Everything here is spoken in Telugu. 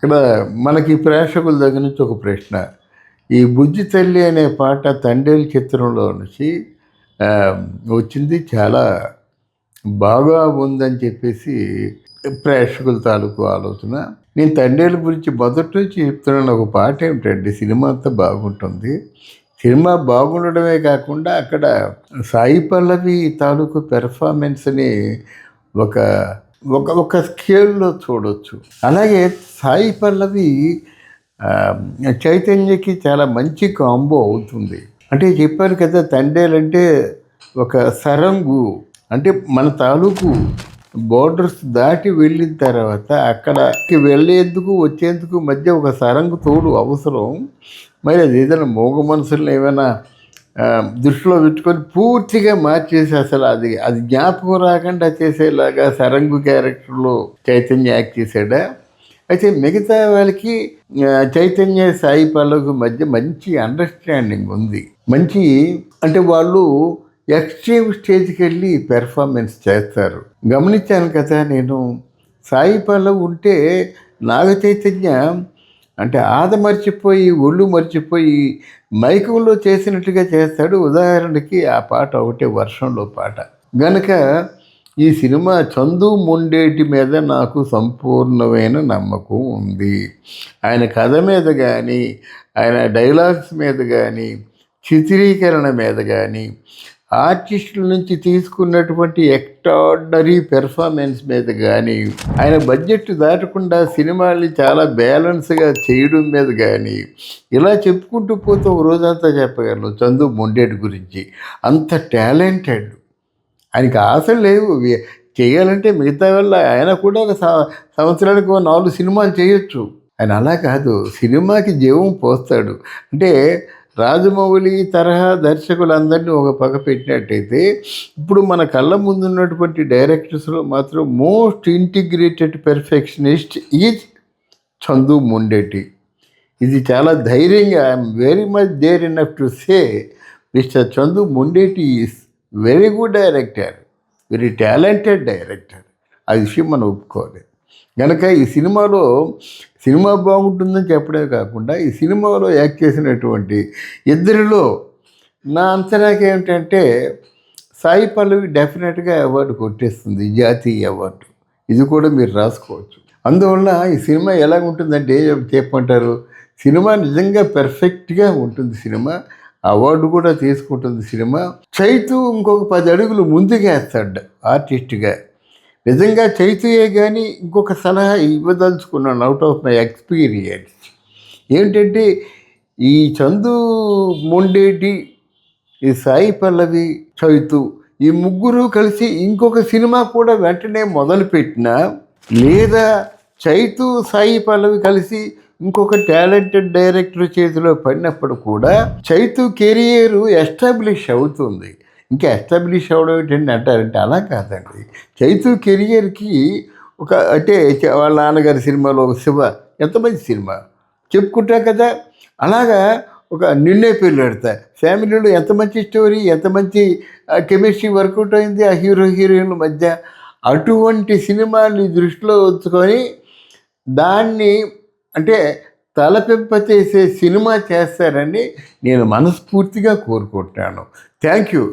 ఇక్కడ మనకి ప్రేక్షకుల దగ్గర నుంచి ఒక ప్రశ్న. ఈ 'బుజ్జి తల్లి' అనే పాట 'తండేలు' చిత్రంలో నుంచి ఆహ్, వచ్చింది. చాలా బాగా ఉందని చెప్పేసి ప్రేక్షకుల తాలూకు ఆలోచన. నేను 'తండేలు' గురించి మొదటి నుంచి చెప్తున్నాను. ఒక పాట ఏమిటంటే సినిమా అంతా బాగుంటుంది. సినిమా బాగుండడమే కాకుండా అక్కడ సాయి పల్లవి తాలూకు పెర్ఫార్మెన్స్‌ని ఒక ఒక స్కేల్‌లో చూడొచ్చు. అలాగే సాయి పల్లవి ఆహ్, చైతన్యకి చాలా మంచి కాంబో అవుతుంది. అంటే చెప్పాను కదా! తండేలంటే ఒక సరంగు. అంటే మన తాలూకు బోర్డర్స్ దాటి వెళ్ళిన తర్వాత అక్కడకి వెళ్ళేందుకు, వచ్చేందుకు మధ్య ఒక సరంగు తోడు అవసరం. మరి అది ఏదైనా మూగ మనుషుల్ని ఏమైనా దృష్టిలో పెట్టుకొని పూర్తిగా మార్చేసి అసలు అది అది జ్ఞాపకం రాకుండా చేసేలాగా సరంగు క్యారెక్టర్‌లో చైతన్య యాక్ట్ చేశాడా? అయితే మిగతా వాళ్ళకి చైతన్య, సాయి పల్లవి మధ్య మంచి అండర్‌స్టాండింగ్ ఉంది. మంచి అంటే వాళ్ళు ఎక్స్‌ట్రీమ్ స్టేజ్‌కెళ్ళి పెర్ఫార్మెన్స్ చేస్తారు. గమనించాను కదా నేను. సాయి పల్లవి ఉంటే నాగ చైతన్య అంటే మర్చిపోయి, ఒళ్ళు మర్చిపోయి మైకంలో చేసినట్టుగా చేస్తాడు. ఉదాహరణకి ఆ పాట ఒకటే 'వర్షంలో' పాట. గనక ఈ సినిమా 'చందు మొండేటి' మీద నాకు సంపూర్ణమైన నమ్మకం ఉంది. ఆయన కథ మీద గానీ, ఆయన డైలాగ్స్ మీద గానీ, చిత్రీకరణ మీద గానీ, ఆర్టిస్టుల నుంచి తీసుకున్నటువంటి ఎక్స్ట్రార్డినరీ పెర్ఫార్మెన్స్ మీద కానీ, ఆయన బడ్జెట్ దాటకుండా సినిమాల్ని చాలా బ్యాలెన్స్గా చేయడం మీద కానీ, ఇలా చెప్పుకుంటూ పోతే ఒక రోజంతా చెప్పగలను చందు మొండేటి గురించి. అంత టాలెంటెడ్. ఆయనకి ఆశలు లేవు. చేయాలంటే మిగతా వల్ల ఆయన కూడా ఒక సంవత్సరానికి 4 సినిమాలు చేయొచ్చు. ఆయన అలా కాదు, సినిమాకి జీవం పోస్తాడు. అంటే రాజమౌళి తరహా దర్శకులందరినీ ఒక పక్క పెట్టినట్టయితే, ఇప్పుడు మన కళ్ళ ముందున్నటువంటి డైరెక్టర్స్‌లో మాత్రం most integrated perfectionist is Chandu Mondeti. ఇది చాలా ధైర్యంగా I'm very much dare enough to say mister Chandu Mondeti is very good director, very talented director. ఆ విషయం మనం ఒప్పుకోవాలి. కనుక ఈ సినిమా బాగుంటుందని చెప్పడమే కాకుండా ఈ సినిమాలో యాక్ట్ చేసినటువంటి ఇద్దరిలో నా అంచనాకి ఏమిటంటే సాయి పల్లవి డెఫినెట్గా అవార్డు కొట్టేస్తుంది, జాతీయ అవార్డు. ఇది కూడా మీరు రాసుకోవచ్చు. అందువల్ల ఈ సినిమా ఎలాగుంటుందంటే చెప్పమంటారు, సినిమా నిజంగా పెర్ఫెక్ట్గా ఉంటుంది. సినిమా అవార్డు కూడా తీసుకుంటుంది. సినిమా చైతు ఇంకొక 10 అడుగులు ముందుకేస్తాడు ఆర్టిస్ట్గా. నిజంగా చైతన్యే కానీ ఇంకొక సలహా ఇవ్వదలుచుకున్నాను అవుట్ ఆఫ్ మై ఎక్స్పీరియన్స్. ఏంటంటే ఈ చందు మొండేటి, ఈ సాయి పల్లవి, చైతు ఈ ముగ్గురు కలిసి ఇంకొక సినిమా కూడా వెంటనే మొదలుపెట్టినా, లేదా చైతు సాయి పల్లవి కలిసి ఇంకొక టాలెంటెడ్ డైరెక్టర్ చేతిలో పడినప్పుడు కూడా చైతు కెరియర్ ఎస్టాబ్లిష్ అవుతుంది. ఇంకా ఎస్టాబ్లిష్ అవ్వడం ఏంటంటే అంటారంటే అలా కాదండి. చైతు కెరియర్కి ఒక అంటే వాళ్ళ నాన్నగారి సినిమాలో ఒక శివ ఎంత మంచి సినిమా చెప్పుకుంటాం కదా. అలాగా ఒక నిన్నే పెళ్ళాడతా ఫ్యామిలీలో ఎంత మంచి స్టోరీ, ఎంత మంచి కెమిస్ట్రీ వర్కౌట్ అయింది ఆ హీరో హీరోయిన్ల మధ్య. అటువంటి సినిమాని దృష్టిలో ఉంచుకొని దాన్ని అంటే తలపెంపచేసే సినిమా చేస్తారని నేను మనస్ఫూర్తిగా కోరుకుంటున్నాను. Thank you.